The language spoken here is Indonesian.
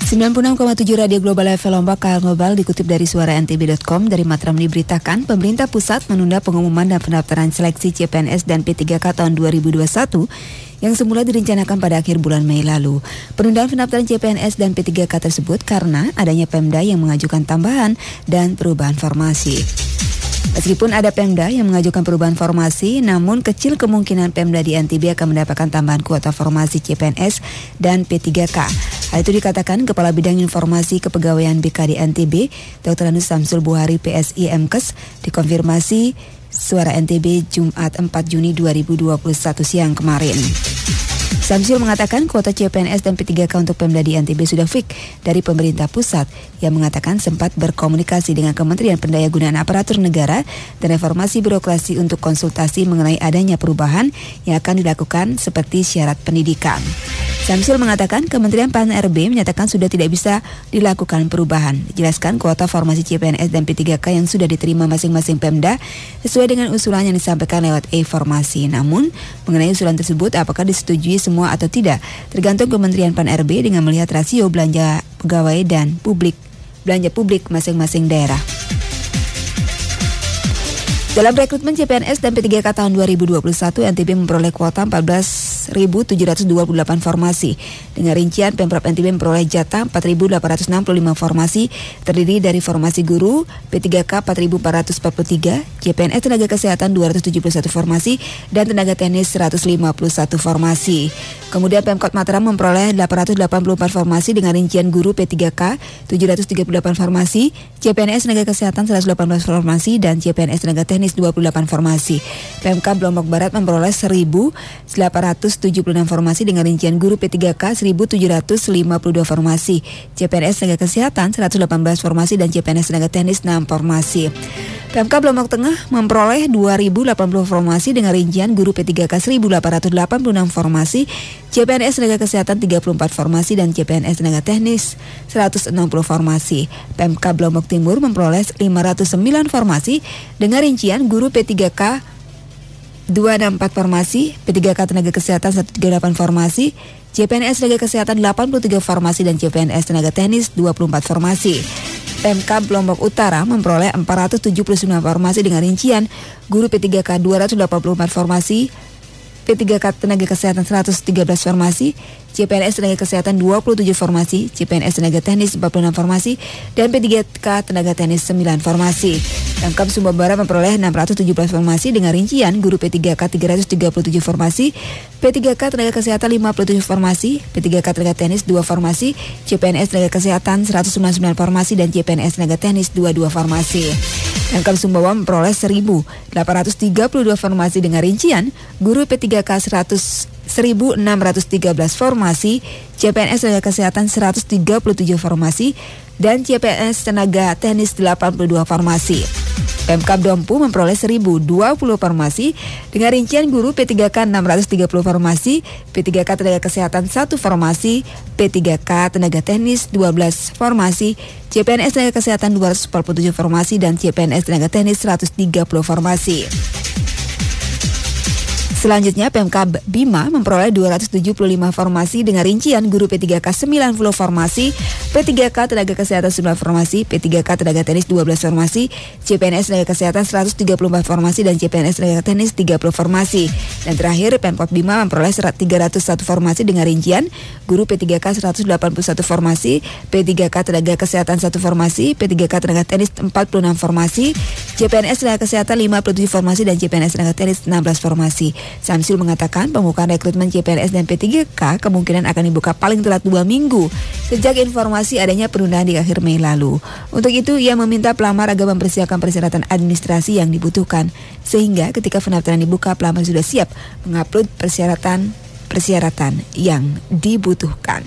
96,7 Radio Global FM Lombok KL Global dikutip dari suara ntb.com. Dari Matra diberitakan, pemerintah pusat menunda pengumuman dan pendaftaran seleksi CPNS dan P3K tahun 2021 yang semula direncanakan pada akhir bulan Mei lalu. Penundaan pendaftaran CPNS dan P3K tersebut karena adanya Pemda yang mengajukan tambahan dan perubahan formasi. Meskipun ada Pemda yang mengajukan perubahan formasi, namun kecil kemungkinan Pemda di NTB akan mendapatkan tambahan kuota formasi CPNS dan P3K. Hal itu dikatakan Kepala Bidang Informasi Kepegawaian BKD NTB, Dr. Anus Samsul Buhari PSI MKes, dikonfirmasi Suara NTB Jumat 4 Juni 2021 siang kemarin. Samsul mengatakan kuota CPNS dan P3K untuk Pemda di NTB sudah fix dari pemerintah pusat yang mengatakan sempat berkomunikasi dengan Kementerian Pendayagunaan Aparatur Negara dan Reformasi Birokrasi untuk konsultasi mengenai adanya perubahan yang akan dilakukan seperti syarat pendidikan. Samsul mengatakan Kementerian PAN-RB menyatakan sudah tidak bisa dilakukan perubahan. Dijelaskan kuota formasi CPNS dan P3K yang sudah diterima masing-masing Pemda sesuai dengan usulan yang disampaikan lewat e-formasi. Namun, mengenai usulan tersebut apakah disetujui semua atau tidak, tergantung Kementerian PAN-RB dengan melihat rasio belanja pegawai dan belanja publik masing-masing daerah. Dalam rekrutmen CPNS dan P3K tahun 2021, NTB memperoleh kuota 14.728 formasi. Dengan rincian, Pemprov NTB memperoleh jatah 4.865 formasi, terdiri dari formasi guru, P3K 4.443, CPNS tenaga kesehatan 271 formasi, dan tenaga teknis 151 formasi. Kemudian Pemkot Mataram memperoleh 884 formasi dengan rincian guru P3K 738 formasi, CPNS tenaga kesehatan 118 formasi, dan CPNS tenaga teknis 28 formasi. PMK Lombok Barat memperoleh 1.876 formasi dengan rincian guru P3K 1.752 formasi, CPNS tenaga kesehatan 118 formasi, dan CPNS tenaga teknis 6 formasi. PMK Lombok Tengah memperoleh 2.080 formasi dengan rincian guru P3K 1.886 formasi, CPNS tenaga kesehatan 34 formasi, dan CPNS tenaga teknis 160 formasi. PMK Lombok Timur memperoleh 509 formasi dengan rincian guru P3K 264 formasi, P3K tenaga kesehatan 138 formasi, CPNS tenaga kesehatan 83 formasi, dan CPNS tenaga teknis 24 formasi. PMK Lombok Utara memperoleh 479 formasi dengan rincian guru P3K 284 formasi, P3K tenaga kesehatan 113 formasi, CPNS tenaga kesehatan 27 formasi, CPNS tenaga teknis 46 formasi, dan P3K tenaga teknis 9 formasi. Pemkab Sumba Barat memperoleh 617 formasi dengan rincian guru P3K 337 formasi, P3K tenaga kesehatan 57 formasi, P3K tenaga teknis 2 formasi, CPNS tenaga kesehatan 199 formasi, dan CPNS tenaga teknis 22 formasi. Pemkab Sumbawa memperoleh 1.832 formasi dengan rincian guru P3K 1.613 formasi, CPNS tenaga kesehatan 137 formasi, dan CPNS tenaga teknis 82 formasi. Pemkab Dompu memperoleh 1.020 formasi dengan rincian guru P3K 630 formasi, P3K tenaga kesehatan 1 formasi, P3K tenaga teknis 12 formasi, CPNS tenaga kesehatan 247 formasi, dan CPNS tenaga teknis 130 formasi. Selanjutnya, Pemkab Bima memperoleh 275 formasi dengan rincian guru P3K 90 formasi, P3K tenaga kesehatan 9 formasi, P3K tenaga teknis 12 formasi, CPNS tenaga kesehatan 134 formasi, dan CPNS tenaga teknis 30 formasi. Dan terakhir, Pemkot Bima memperoleh 301 formasi dengan rincian guru P3K 181 formasi, P3K tenaga kesehatan 1 formasi, P3K tenaga teknis 46 formasi, CPNS tenaga kesehatan 57 formasi, dan CPNS tenaga teknis 16 formasi. Samsul mengatakan pembukaan rekrutmen CPNS dan P3K kemungkinan akan dibuka paling telat 2 minggu sejak informasi adanya penundaan di akhir Mei lalu. Untuk itu, ia meminta pelamar agar mempersiapkan persyaratan administrasi yang dibutuhkan, sehingga ketika pendaftaran dibuka, pelamar sudah siap mengupload persyaratan yang dibutuhkan.